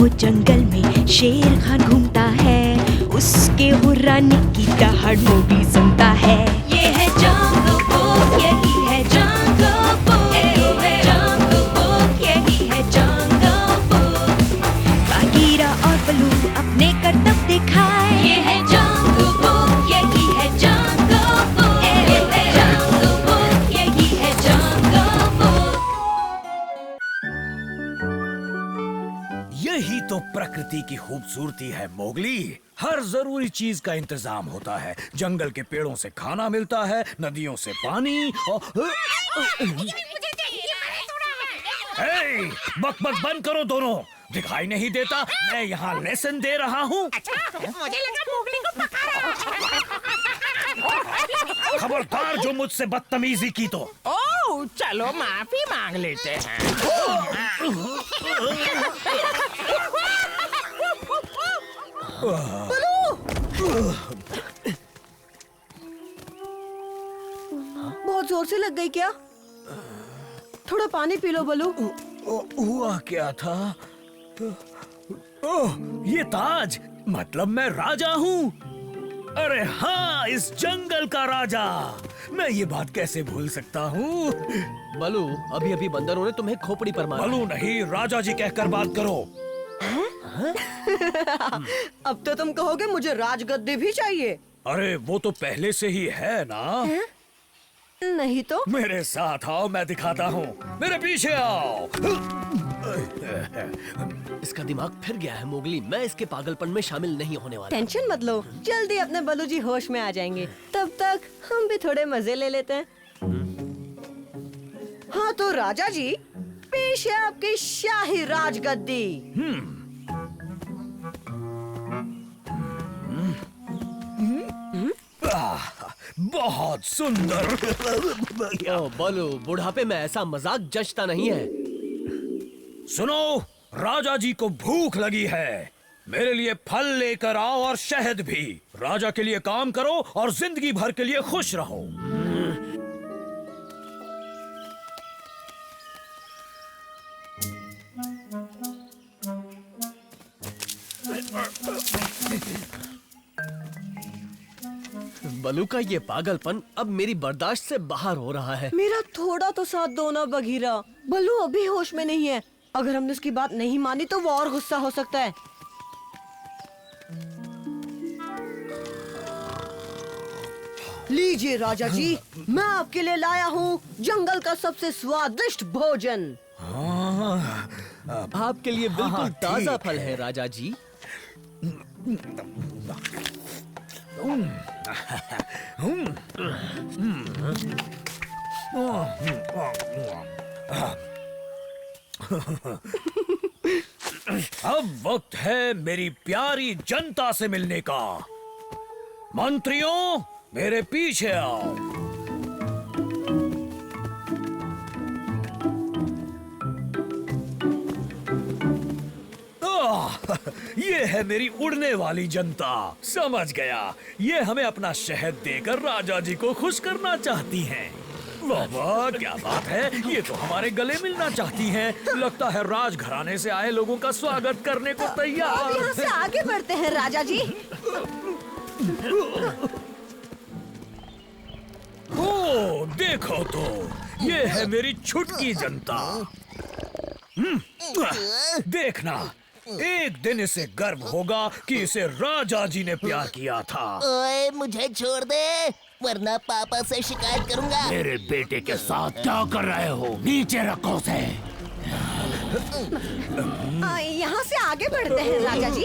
वो जंगल में शेर खान घूमता है, उसके हुर्राने की दहाड़ वो भी सुनता है। ये है जंगल बुक, यही है जंगल बुक, जंगल बुक, यही है जंगल बुक। बागीरा और बलू अपने करतब दिखाए, ये है जंगल बुक, यही है जंगल बुक, जंगल बुक, यही है जंगल बुक। यही तो प्रकृति की खूबसूरती है मोगली। हर जरूरी चीज का इंतजाम होता है। जंगल के पेड़ों से खाना मिलता है, नदियों से पानी और बक बक बंद करो दोनों। दिखाई नहीं देता मैं यहाँ लेसन दे रहा हूँ। मुझे लगा मोगली को पका रहा। खबरदार जो मुझसे बदतमीजी की तो। ओह चलो माफी मांग लेते हैं। बहुत जोर से लग गई क्या? थोड़ा पानी पी लो बलू। हुआ क्या था? ओह, ये ताज, मतलब मैं राजा हूँ। अरे हाँ, इस जंगल का राजा। मैं ये बात कैसे भूल सकता हूँ? बलू, अभी अभी बंदरों ने तुम्हें खोपड़ी पर मारा। बलू नहीं, राजा जी कहकर बात करो। अब तो तुम कहोगे मुझे राजगद्दी भी चाहिए। अरे वो तो पहले से ही है ना। नहीं तो मेरे साथ आओ, मैं दिखाता हूँ। मेरे पीछे आओ। इसका दिमाग फिर गया है मोगली। मैं इसके पागलपन में शामिल नहीं होने वाला। टेंशन मत लो, जल्दी अपने बलू जी होश में आ जाएंगे। तब तक हम भी थोड़े मजे ले लेते हैं। हाँ तो राजा जी, पेश है आपकी शाही राजगद्दी। बहुत सुंदर। ओ बलू, बुढ़ापे में ऐसा मजाक जचता नहीं है। सुनो, राजा जी को भूख लगी है। मेरे लिए फल लेकर आओ और शहद भी। राजा के लिए काम करो और जिंदगी भर के लिए खुश रहो। बलू का ये पागलपन अब मेरी बर्दाश्त से बाहर हो रहा है। मेरा थोड़ा तो साथ दो ना बघीरा। बलू अभी होश में नहीं है। अगर हमने उसकी बात नहीं मानी तो वो और गुस्सा हो सकता है। लीजिए राजा जी, मैं आपके लिए लाया हूँ जंगल का सबसे स्वादिष्ट भोजन। आपके लिए बिल्कुल ताजा फल है राजा जी। अब वक्त है मेरी प्यारी जनता से मिलने का। मंत्रियों, मेरे पीछे आओ। ये है मेरी उड़ने वाली जनता। समझ गया, ये हमें अपना शहद देकर राजा जी को खुश करना चाहती हैं। वाह वाह, क्या बात है। ये तो हमारे गले मिलना चाहती हैं। लगता है राजघराने से आए लोगों का स्वागत करने को अब तैयार। यहाँ से आगे बढ़ते हैं राजा जी। ओ देखो तो, ये है मेरी छुटकी जनता। देखना, एक दिन इसे गर्व होगा कि इसे राजा जी ने प्यार किया था। ओए मुझे छोड़ दे, वरना पापा से शिकायत करूंगा। मेरे बेटे के साथ क्या कर रहे हो? नीचे रखो उसे। यहाँ से आगे बढ़ते हैं राजा जी।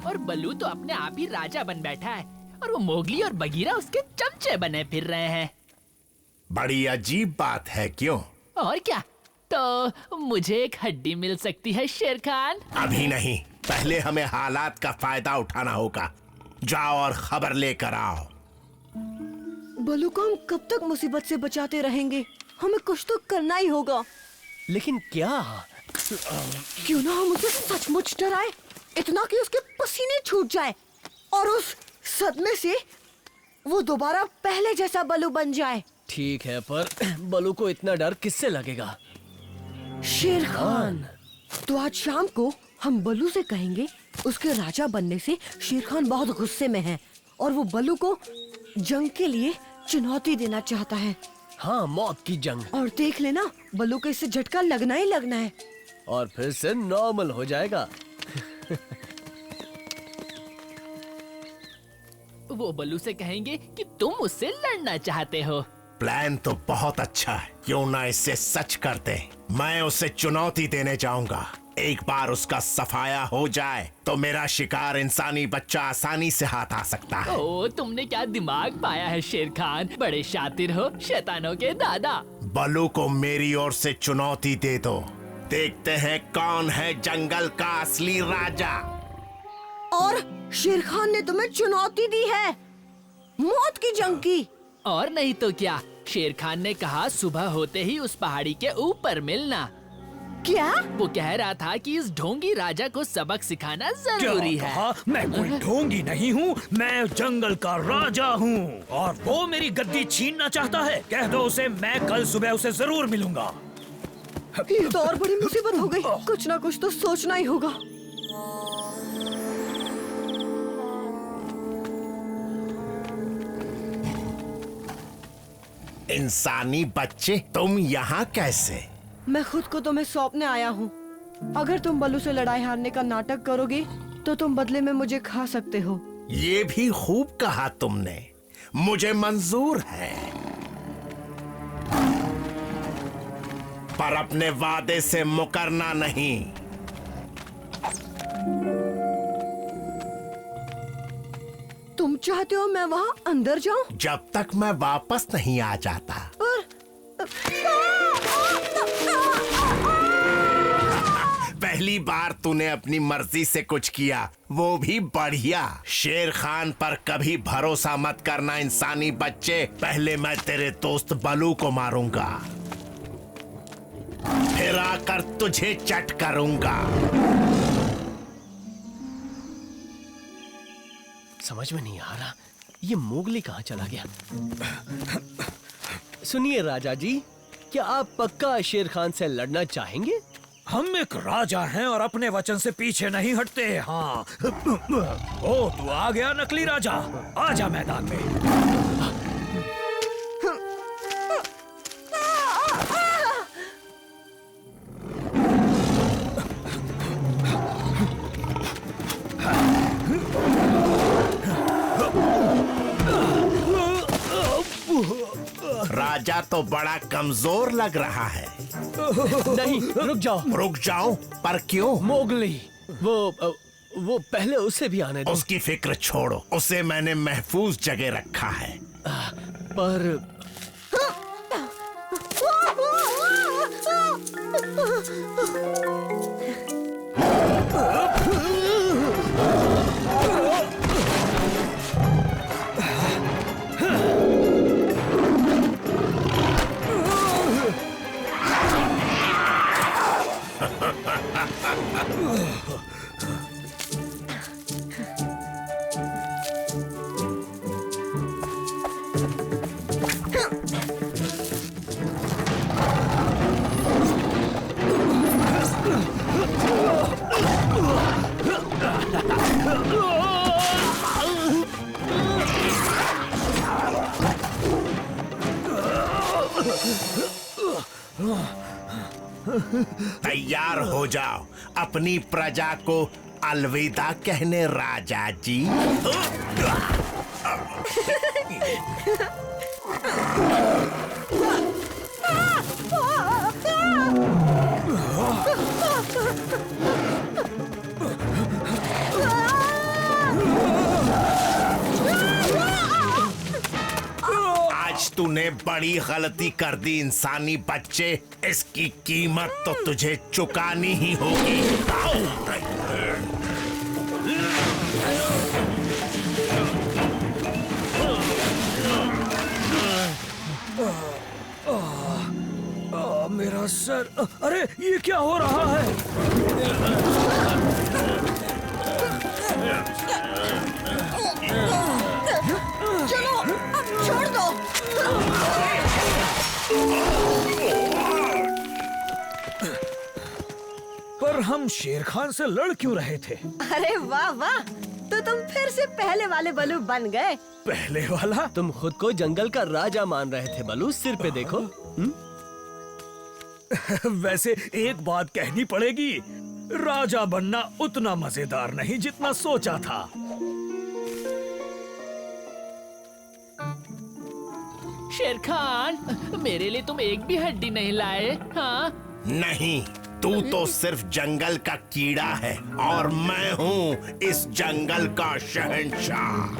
और बलू तो अपने आप ही राजा बन बैठा है और वो मोगली और बगीरा उसके चमचे बने फिर रहे हैं। बड़ी अजीब बात है, क्यों? और क्या, तो मुझे एक हड्डी मिल सकती है शेर खान? अभी नहीं, पहले हमें हालात का फायदा उठाना होगा। जाओ और खबर लेकर आओ। बलू को हम कब तक मुसीबत से बचाते रहेंगे? हमें कुछ तो करना ही होगा। लेकिन क्या? क्यों ना हम उसे सचमुच डराए, इतना कि उसके पसीने छूट जाए और उस सदमे से वो दोबारा पहले जैसा बलू बन जाए। ठीक है, पर बलू को इतना डर किससे लगेगा? शेर खान। तो आज शाम को हम बल्लू से कहेंगे उसके राजा बनने से शेर खान बहुत गुस्से में है और वो बल्लू को जंग के लिए चुनौती देना चाहता है। हाँ, मौत की जंग। और देख लेना, बल्लू को इससे झटका लगना ही लगना है और फिर से नॉर्मल हो जाएगा। वो बल्लू से कहेंगे कि तुम उससे लड़ना चाहते हो। प्लान तो बहुत अच्छा है, क्यों ना इसे सच करते। मैं उसे चुनौती देने जाऊंगा। एक बार उसका सफाया हो जाए तो मेरा शिकार इंसानी बच्चा आसानी से हाथ आ सकता है। ओ, तुमने क्या दिमाग पाया है शेर खान, बड़े शातिर हो शैतानों के दादा। बल्लू को मेरी ओर से चुनौती दे दो, देखते हैं कौन है जंगल का असली राजा। और शेर खान ने तुम्हें चुनौती दी है मौत की जंग की। और नहीं तो क्या, शेर खान ने कहा सुबह होते ही उस पहाड़ी के ऊपर मिलना। क्या? वो कह रहा था कि इस ढोंगी राजा को सबक सिखाना जरूरी क्या है। कहा? मैं कोई ढोंगी नहीं हूँ, मैं जंगल का राजा हूँ और वो मेरी गद्दी छीनना चाहता है। कह दो उसे, मैं कल सुबह उसे जरूर मिलूंगा। ये तो और बड़ी मुसीबत हो गई, कुछ ना कुछ तो सोचना ही होगा। इंसानी बच्चे, तुम यहाँ कैसे? मैं खुद को तुम्हें सौंपने आया हूँ। अगर तुम बल्लू से लड़ाई हारने का नाटक करोगे तो तुम बदले में मुझे खा सकते हो। ये भी खूब कहा तुमने, मुझे मंजूर है, पर अपने वादे से मुकरना नहीं। तुम चाहते हो मैं वहाँ अंदर जाऊँ? जब तक मैं वापस नहीं आ जाता। पहली बार तूने अपनी मर्जी से कुछ किया, वो भी बढ़िया। शेर खान पर कभी भरोसा मत करना इंसानी बच्चे। पहले मैं तेरे दोस्त बलू को मारूंगा, फिर आकर तुझे चट करूंगा। समझ में नहीं आ रहा, ये मोगली कहाँ चला गया? सुनिए राजा जी, क्या आप पक्का शेर खान से लड़ना चाहेंगे? हम एक राजा हैं और अपने वचन से पीछे नहीं हटते। हाँ। ओ, तू आ गया नकली राजा, आजा मैदान में। राजा तो बड़ा कमजोर लग रहा है। नहीं, रुक जाओ। रुक जाओ? पर क्यों? मोगली, वो पहले उसे भी आने दो। उसकी फिक्र छोड़ो, उसे मैंने महफूज जगह रखा है। पर तैयार हो जाओ अपनी प्रजा को अलविदा कहने राजा जी। आज तूने बड़ी गलती कर दी इंसानी बच्चे, इसकी कीमत तो तुझे चुकानी ही होगी। मेरा सर, अरे ये क्या हो रहा है? चलो अब छोड़ दो। पर हम शेर खान से लड़ क्यों रहे थे? अरे वाह वाह, तो तुम फिर से पहले वाले बलू बन गए। पहले वाला? तुम खुद को जंगल का राजा मान रहे थे बलू, सिर पे देखो। वैसे एक बात कहनी पड़ेगी, राजा बनना उतना मजेदार नहीं जितना सोचा था। शेर खान, मेरे लिए तुम एक भी हड्डी नहीं लाए? हाँ? नहीं, तू तो सिर्फ जंगल का कीड़ा है और मैं हूँ इस जंगल का शहंशाह।